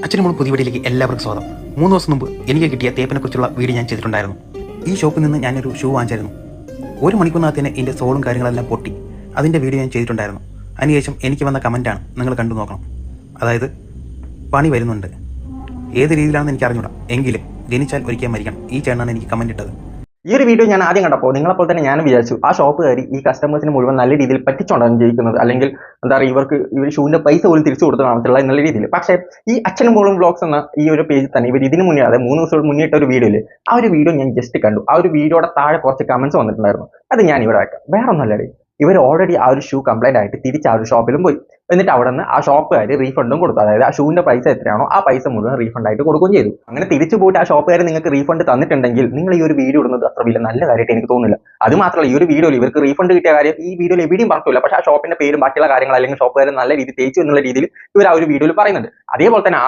അച്ഛനും മോളും പുതിയ വീഡിയോയിലേക്ക് എല്ലാവർക്കും സ്വാഗതം. 3 ദിവസം മുമ്പ് എനിക്ക് കിട്ടിയ തേപ്പിനെക്കുറിച്ചുള്ള വീഡിയോ ഞാൻ ചെയ്തിട്ടുണ്ടായിരുന്നു. ഈ ഷോപ്പിൽ നിന്ന് ഞാനൊരു ഷൂ വാങ്ങിച്ചായിരുന്നു. 1 മണിക്കൂറിനകത്ത് തന്നെ ഇതിൻ്റെ സോളും കാര്യങ്ങളെല്ലാം പൊട്ടി. അതിൻ്റെ വീഡിയോ ഞാൻ ചെയ്തിട്ടുണ്ടായിരുന്നു. അതിനുശേഷം എനിക്ക് വന്ന കമൻറ്റാണ് നിങ്ങൾ കണ്ടു നോക്കണം. അതായത് പണി വരുന്നുണ്ട്. ഏത് രീതിയിലാണെന്ന് എനിക്ക് അറിഞ്ഞൂടാ, എങ്കിലും ജനിച്ചാൽ ഒരിക്കൽ മരിക്കണം. ഈ ചേട്ടനാണ് എനിക്ക് കമൻറ്റ് ഇട്ടത്. ഈ ഒരു വീഡിയോ ഞാൻ ആദ്യം കണ്ടപ്പോൾ നിങ്ങളെപ്പോൾ തന്നെ ഞാനും വിചാരിച്ചു ആ ഷോപ്പുകാരി ഈ കസ്റ്റമേഴ്സിന് മുഴുവൻ നല്ല രീതിയിൽ പറ്റിച്ചോണ്ടാണ് ജയിക്കുന്നത്, അല്ലെങ്കിൽ എന്താ പറയുക ഇവർ ഷൂവിന്റെ പൈസ പോലും തിരിച്ചു കൊടുത്തു കാണത്തില്ല എന്നുള്ള രീതിയിൽ. പക്ഷേ ഈ അച്ഛനും മോളും വ്ളോഗ്സ് എന്ന ഈ ഒരു പേജിൽ തന്നെ ഇവർ ഇതിന് മുന്നേ, അതായത് 3 ദിവസം മുന്നേ ഇട്ട ഒരു വീഡിയോയിൽ ആ ഒരു വീഡിയോ ഞാൻ ജസ്റ്റ് കണ്ടു. ആ ഒരു വീഡിയോയുടെ താഴെ കുറച്ച് കമന്റ്സ് വന്നിട്ടുണ്ടായിരുന്നു. അത് ഞാൻ ഇവിടെ വെക്കാം. വേറെ ഒന്നുമല്ലേ, ഇവർ ഓൾറെഡി ആ ഒരു ഷൂ കംപ്ലൈന്റ് ആയിട്ട് തിരിച്ച് ആ ഒരു ഷോപ്പിലും പോയി. എന്നിട്ട് അവിടെ നിന്ന് ആ ഷോപ്പുകാർ റീഫണ്ടും കൊടുത്തു. അതായത് ആ ഷൂവിന്റെ പൈസ എത്രയാണോ ആ പൈസ മുഴുവൻ റീഫണ്ട് ആയിട്ട് കൊടുക്കുകയും ചെയ്തു. അങ്ങനെ തിരിച്ചു പോയിട്ട് ആ ഷോപ്പുകാർ നിങ്ങൾക്ക് റീഫണ്ട് തന്നിട്ടുണ്ടെങ്കിൽ നിങ്ങൾ ഈ ഒരു വീഡിയോ ഇടുന്നത് അത്ര വലിയ നല്ല കാര്യമായിട്ട് എനിക്ക് തോന്നുന്നില്ല. അത് മാത്രമല്ല, ഈ ഒരു വീഡിയോയിൽ ഇവർക്ക് റീഫണ്ട് കിട്ടിയ കാര്യം ഈ വീഡിയോയിൽ എവിടെയും പറഞ്ഞില്ല. പക്ഷേ ആ ഷോപ്പിന്റെ പേരും ബാക്കിയുള്ള കാര്യങ്ങൾ അല്ലെങ്കിൽ ഷോപ്പുകാർ നല്ല രീതിയിൽ തേച്ചു എന്നുള്ള രീതിയിൽ ഇവർ ആ ഒരു വീഡിയോയിൽ പറയുന്നുണ്ട്. അതേപോലെ തന്നെ